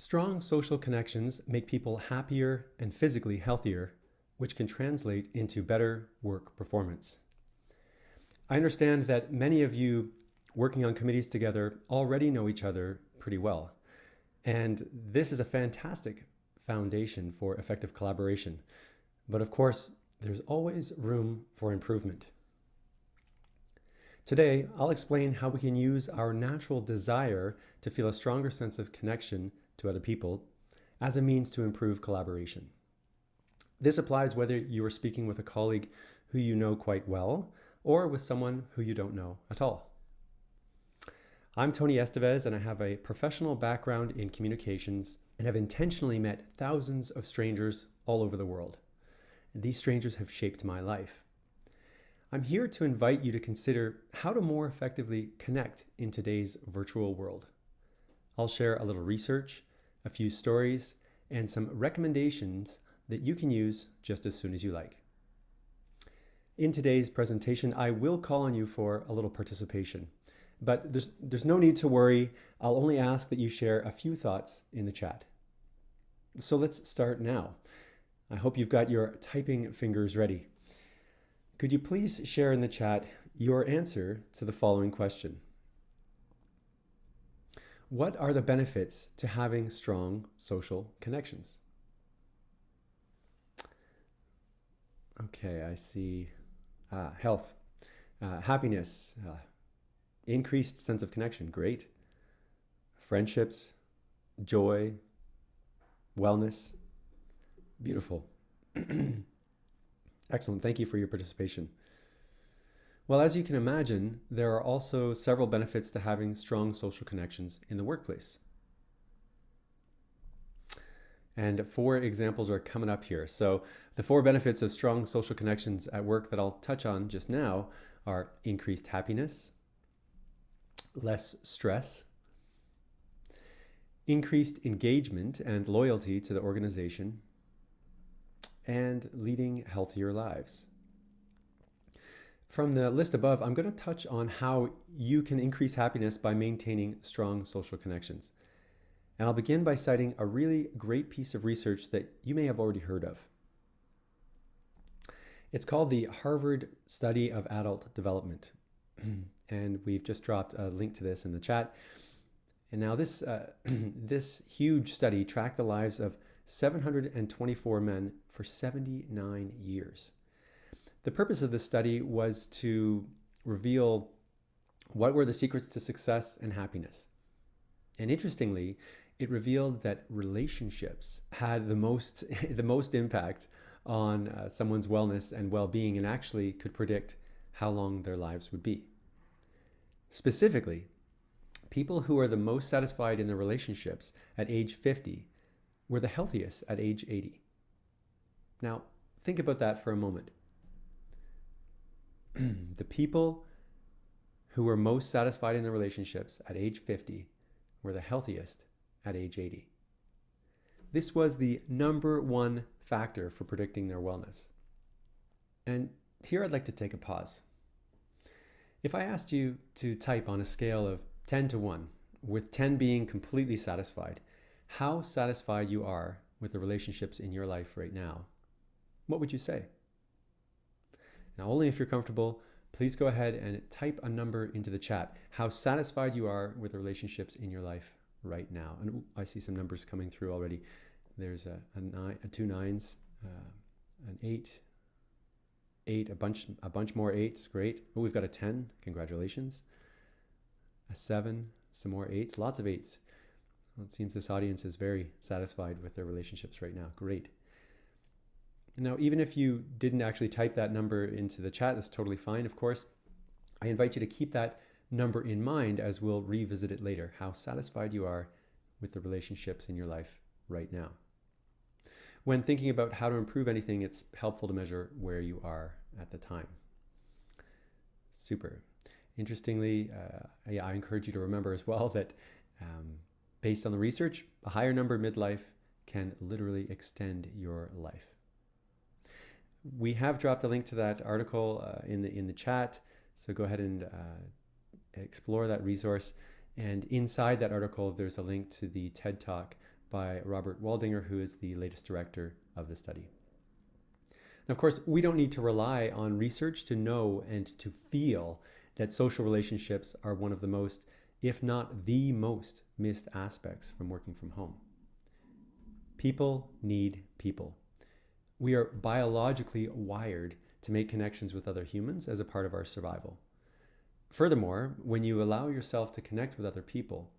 Strong social connections make people happier and physically healthier, which can translate into better work performance. I understand that many of you working on committees together already know each other pretty well, and this is a fantastic foundation for effective collaboration. But of course, there's always room for improvement. Today, I'll explain how we can use our natural desire to feel a stronger sense of connection to other people as a means to improve collaboration. This applies whether you are speaking with a colleague who you know quite well or with someone who you don't know at all. I'm Tony Estevez, and I have a professional background in communications and have intentionally met thousands of strangers all over the world. And these strangers have shaped my life. I'm here to invite you to consider how to more effectively connect in today's virtual world. I'll share a little research, a few stories, and some recommendations that you can use just as soon as you like. In today's presentation, I will call on you for a little participation, but there's no need to worry. I'll only ask that you share a few thoughts in the chat. So let's start now. I hope you've got your typing fingers ready. Could you please share in the chat your answer to the following question? What are the benefits to having strong social connections? Okay, I see health, happiness, increased sense of connection, great. Friendships, joy, wellness, beautiful. Excellent, thank you for your participation. Well, as you can imagine, there are also several benefits to having strong social connections in the workplace. And 4 examples are coming up here. So the 4 benefits of strong social connections at work that I'll touch on just now are increased happiness, less stress, increased engagement and loyalty to the organization, and leading healthier lives. From the list above, I'm going to touch on how you can increase happiness by maintaining strong social connections. And I'll begin by citing a really great piece of research that you may have already heard of. It's called the Harvard Study of Adult Development. And we've just dropped a link to this in the chat. And now this, this huge study tracked the lives of 724 men for 79 years. The purpose of this study was to reveal what were the secrets to success and happiness. And interestingly, it revealed that relationships had the most impact on someone's wellness and well-being, and actually could predict how long their lives would be. Specifically, people who are the most satisfied in their relationships at age 50 were the healthiest at age 80. Now, think about that for a moment. The people who were most satisfied in their relationships at age 50 were the healthiest at age 80. This was the #1 factor for predicting their wellness. And here I'd like to take a pause. If I asked you to type on a scale of 10 to 1, with 10 being completely satisfied, how satisfied you are with the relationships in your life right now, what would you say? Now, only if you're comfortable, please go ahead and type a number into the chat, how satisfied you are with the relationships in your life right now. And I see some numbers coming through already. There's a 2 9s, an 8, a bunch more 8s, great. Oh, we've got a 10, congratulations. A 7, some more 8s, lots of 8s. Well, it seems this audience is very satisfied with their relationships right now, great. Now, even if you didn't actually type that number into the chat, that's totally fine, of course. I invite you to keep that number in mind as we'll revisit it later, how satisfied you are with the relationships in your life right now. When thinking about how to improve anything, it's helpful to measure where you are at the time. Super. Interestingly, I encourage you to remember as well that based on the research, a higher number midlife can literally extend your life. We have dropped a link to that article in the chat, so go ahead and explore that resource. And inside that article, there's a link to the TED Talk by Robert Waldinger, who is the latest director of the study. Now, of course, we don't need to rely on research to know and to feel that social relationships are one of the most, if not the most, missed aspects from working from home. People need people. We are biologically wired to make connections with other humans as a part of our survival. Furthermore, when you allow yourself to connect with other people,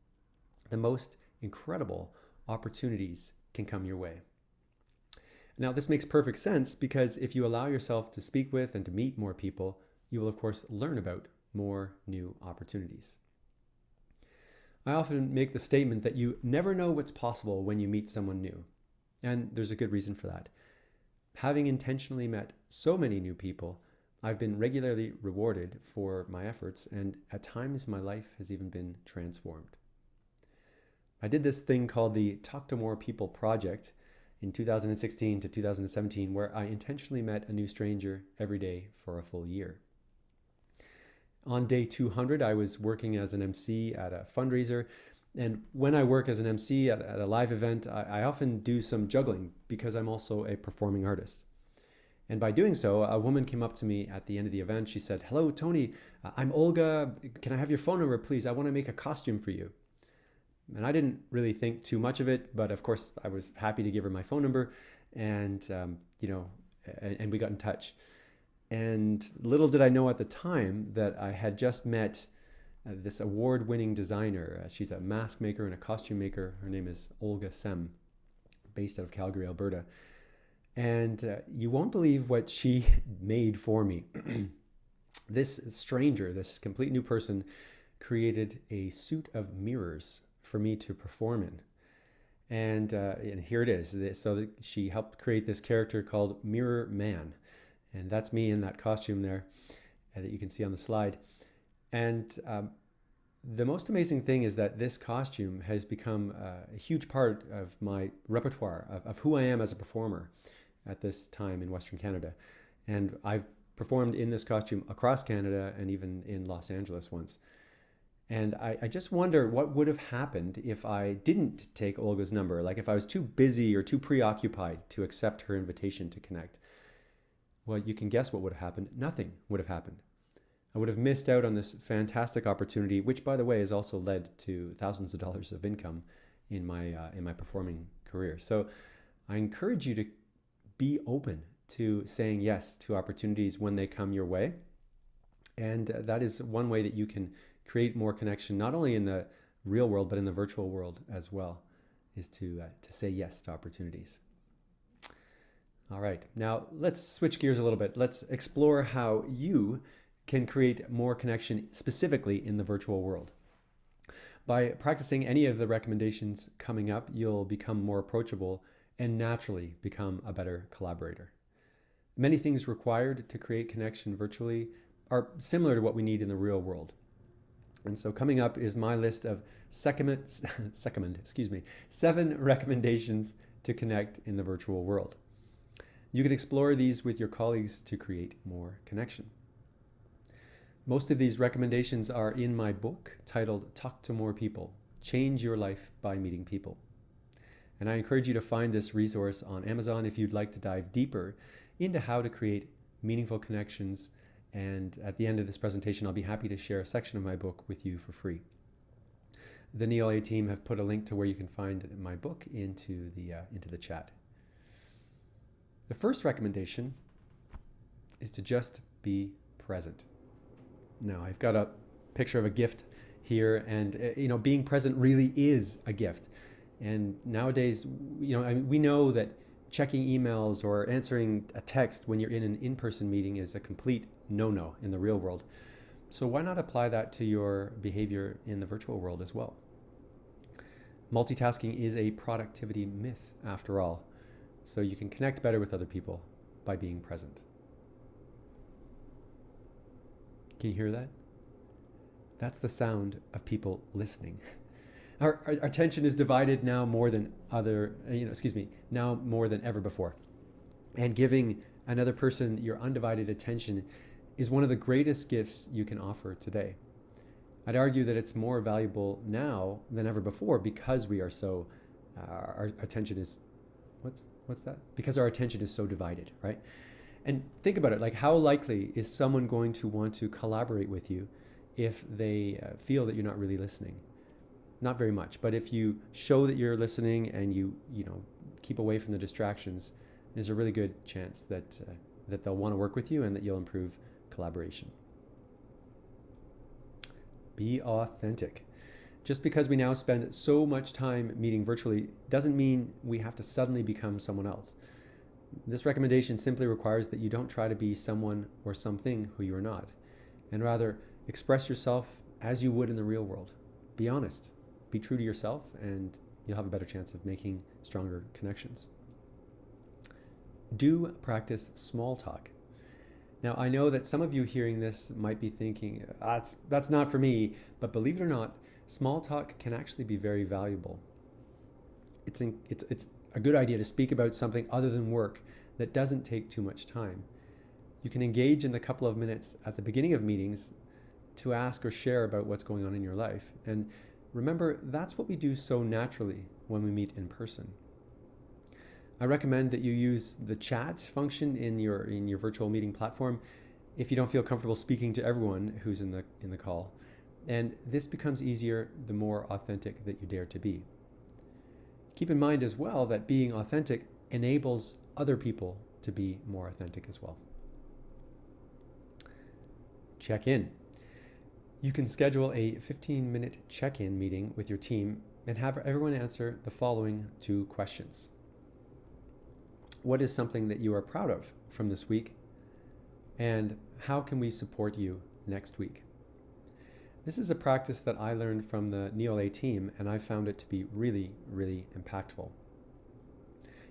the most incredible opportunities can come your way. Now, this makes perfect sense because if you allow yourself to speak with and to meet more people, you will, of course, learn about more new opportunities. I often make the statement that you never know what's possible when you meet someone new. And there's a good reason for that. Having intentionally met so many new people, I've been regularly rewarded for my efforts, and at times my life has even been transformed. I did this thing called the Talk to More People project in 2016 to 2017, where I intentionally met a new stranger every day for a full year. On day 200, I was working as an MC at a fundraiser. And when I work as an MC at a live event, I often do some juggling because I'm also a performing artist. And by doing so, a woman came up to me at the end of the event. She said, "Hello, Tony, I'm Olga. Can I have your phone number, please? I want to make a costume for you." And I didn't really think too much of it, but of course I was happy to give her my phone number, and and we got in touch. And little did I know at the time that I had just met this award-winning designer. She's a mask maker and a costume maker. Her name is Olga Sem, based out of Calgary, Alberta. And you won't believe what she made for me. This stranger, this complete new person, created a suit of mirrors for me to perform in. And here it is. So she helped create this character called Mirror Man. And that's me in that costume there that you can see on the slide. And the most amazing thing is that this costume has become a huge part of my repertoire, of who I am as a performer at this time in Western Canada. And I've performed in this costume across Canada and even in Los Angeles once. And I just wonder what would have happened if I didn't take Olga's number, like if I was too busy or too preoccupied to accept her invitation to connect. Well, you can guess what would have happened. Nothing would have happened. I would have missed out on this fantastic opportunity, which, by the way, has also led to thousands of dollars of income in my performing career. So I encourage you to be open to saying yes to opportunities when they come your way. And that is one way that you can create more connection, not only in the real world, but in the virtual world as well, is to say yes to opportunities. All right, now let's switch gears a little bit. Let's explore how you can create more connection specifically in the virtual world. By practicing any of the recommendations coming up, you'll become more approachable and naturally become a better collaborator. Many things required to create connection virtually are similar to what we need in the real world. And so coming up is my list of 7 recommendations to connect in the virtual world. You can explore these with your colleagues to create more connection. Most of these recommendations are in my book titled Talk to More People, Change Your Life by Meeting People. And I encourage you to find this resource on Amazon if you'd like to dive deeper into how to create meaningful connections. And at the end of this presentation, I'll be happy to share a section of my book with you for free. The NELA team have put a link to where you can find my book into the chat. The first recommendation is to just be present. Now, I've got a picture of a gift here, and being present really is a gift. And nowadays, we know that checking emails or answering a text when you're in an in-person meeting is a complete no-no in the real world. So why not apply that to your behavior in the virtual world as well? Multitasking is a productivity myth, after all. So you can connect better with other people by being present. Can you hear that? That's the sound of people listening. Our attention is divided now more than now more than ever before. And giving another person your undivided attention is one of the greatest gifts you can offer today. I'd argue that it's more valuable now than ever before because we are so our attention is, what's that? Because our attention is so divided, right? And think about it, like how likely is someone going to want to collaborate with you if they feel that you're not really listening? Not very much. But if you show that you're listening and you keep away from the distractions, there's a really good chance that that they'll want to work with you and that you'll improve collaboration. Be authentic. Just because we now spend so much time meeting virtually doesn't mean we have to suddenly become someone else. This recommendation simply requires that you don't try to be someone or something who you are not, and rather express yourself as you would in the real world. Be honest, be true to yourself, and you'll have a better chance of making stronger connections. Do practice small talk. Now, I know that some of you hearing this might be thinking, that's not for me, but believe it or not, small talk can actually be very valuable. It's a good idea to speak about something other than work that doesn't take too much time. You can engage in the couple of minutes at the beginning of meetings to ask or share about what's going on in your life. And remember, that's what we do so naturally when we meet in person. I recommend that you use the chat function in your virtual meeting platform if you don't feel comfortable speaking to everyone who's in the call. And this becomes easier the more authentic that you dare to be. Keep in mind as well that being authentic enables other people to be more authentic as well. Check in. You can schedule a 15-minute check-in meeting with your team and have everyone answer the following 2 questions. What is something that you are proud of from this week? And how can we support you next week? This is a practice that I learned from the NEOLA team, and I found it to be really, really impactful.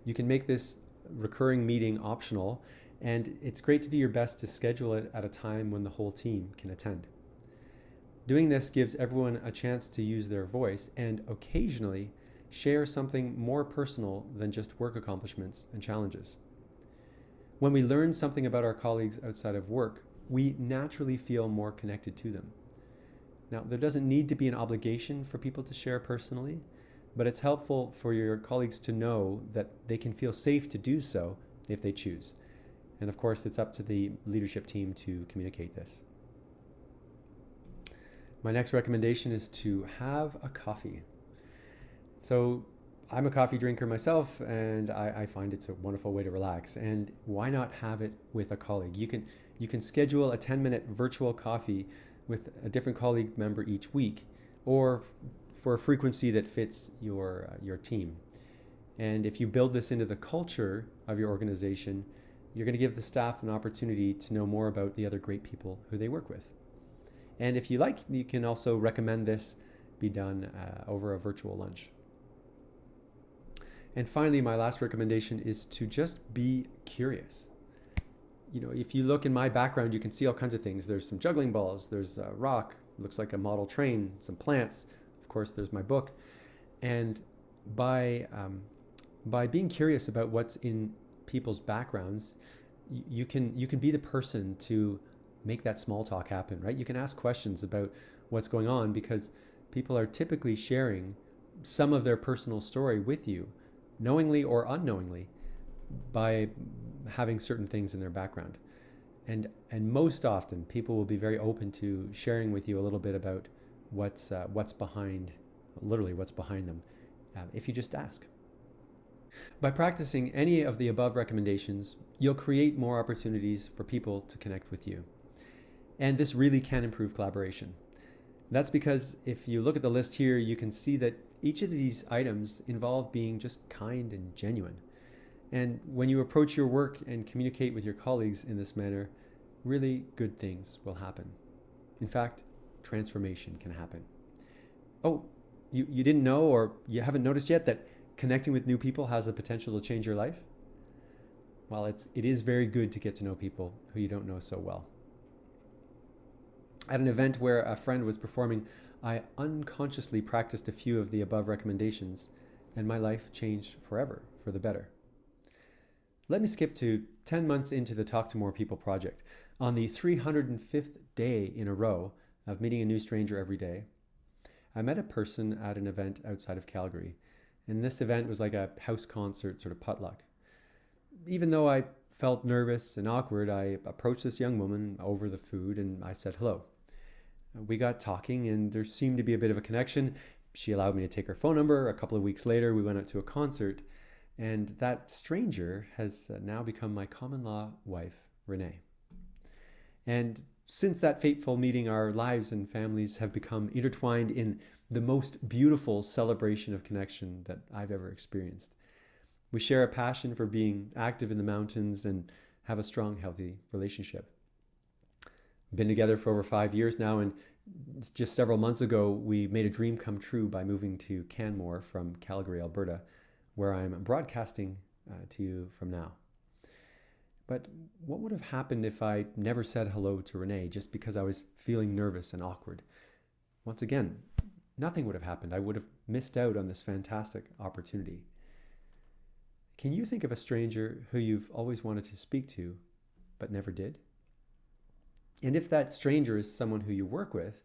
You can make this recurring meeting optional, and it's great to do your best to schedule it at a time when the whole team can attend. Doing this gives everyone a chance to use their voice and occasionally share something more personal than just work accomplishments and challenges. When we learn something about our colleagues outside of work, we naturally feel more connected to them. Now, there doesn't need to be an obligation for people to share personally, but it's helpful for your colleagues to know that they can feel safe to do so if they choose. And of course, it's up to the leadership team to communicate this. My next recommendation is to have a coffee. So I'm a coffee drinker myself, and I find it's a wonderful way to relax. And why not have it with a colleague? You can schedule a 10-minute virtual coffee with a different colleague member each week, or for a frequency that fits your team. And if you build this into the culture of your organization, you're going to give the staff an opportunity to know more about the other great people who they work with. And if you like, you can also recommend this be done over a virtual lunch. And finally, my last recommendation is to just be curious. If you look in my background, you can see all kinds of things. There's some juggling balls, there's a rock, looks like a model train, some plants. Of course, there's my book. And by being curious about what's in people's backgrounds, you can be the person to make that small talk happen, right? You can ask questions about what's going on because people are typically sharing some of their personal story with you, knowingly or unknowingly, by having certain things in their background. And most often, people will be very open to sharing with you a little bit about what's behind, literally what's behind them, if you just ask. By practicing any of the above recommendations, you'll create more opportunities for people to connect with you. And this really can improve collaboration. That's because if you look at the list here, you can see that each of these items involve being just kind and genuine. And when you approach your work and communicate with your colleagues in this manner, really good things will happen. In fact, transformation can happen. Oh, you didn't know, or you haven't noticed yet, that connecting with new people has the potential to change your life? Well, it is very good to get to know people who you don't know so well. At an event where a friend was performing, I unconsciously practiced a few of the above recommendations, and my life changed forever for the better. Let me skip to 10 months into the Talk to More People project. On the 305th day in a row of meeting a new stranger every day, I met a person at an event outside of Calgary. And this event was like a house concert sort of potluck. Even though I felt nervous and awkward, I approached this young woman over the food and I said hello. We got talking and there seemed to be a bit of a connection. She allowed me to take her phone number. A couple of weeks later, we went out to a concert, and that stranger has now become my common law wife, Renee. And since that fateful meeting, our lives and families have become intertwined in the most beautiful celebration of connection that I've ever experienced. We share a passion for being active in the mountains and have a strong, healthy relationship. We've been together for over 5 years now, and just several months ago, we made a dream come true by moving to Canmore from Calgary, Alberta, where I'm broadcasting to you from now. But what would have happened if I never said hello to Renee just because I was feeling nervous and awkward? Once again, nothing would have happened. I would have missed out on this fantastic opportunity. Can you think of a stranger who you've always wanted to speak to, but never did? And if that stranger is someone who you work with,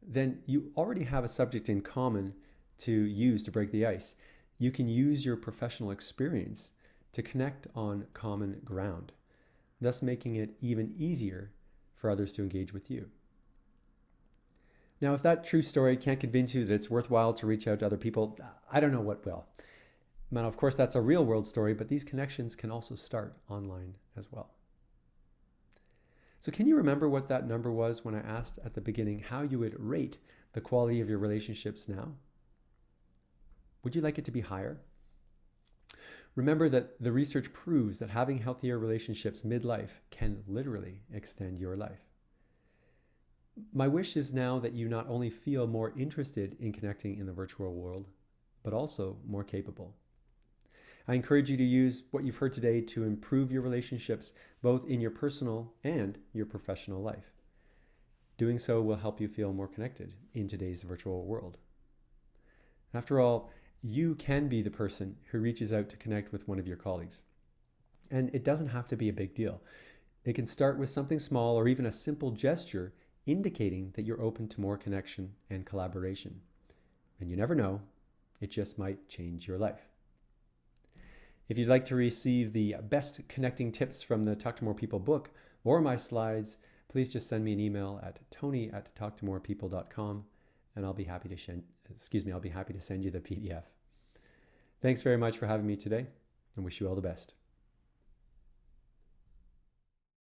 then you already have a subject in common to use to break the ice. You can use your professional experience to connect on common ground, thus making it even easier for others to engage with you. Now, if that true story can't convince you that it's worthwhile to reach out to other people, I don't know what will. Now, of course, that's a real world story, but these connections can also start online as well. So can you remember what that number was when I asked at the beginning how you would rate the quality of your relationships now? Would you like it to be higher? Remember that the research proves that having healthier relationships midlife can literally extend your life. My wish is now that you not only feel more interested in connecting in the virtual world, but also more capable. I encourage you to use what you've heard today to improve your relationships, both in your personal and your professional life. Doing so will help you feel more connected in today's virtual world. After all, you can be the person who reaches out to connect with one of your colleagues. And it doesn't have to be a big deal. It can start with something small or even a simple gesture indicating that you're open to more connection and collaboration. And you never know, it just might change your life. If you'd like to receive the best connecting tips from the Talk to More People book or my slides, please just send me an email at tony@talktomorepeople.com and I'll be happy to send you the PDF. Thanks very much for having me today and wish you all the best.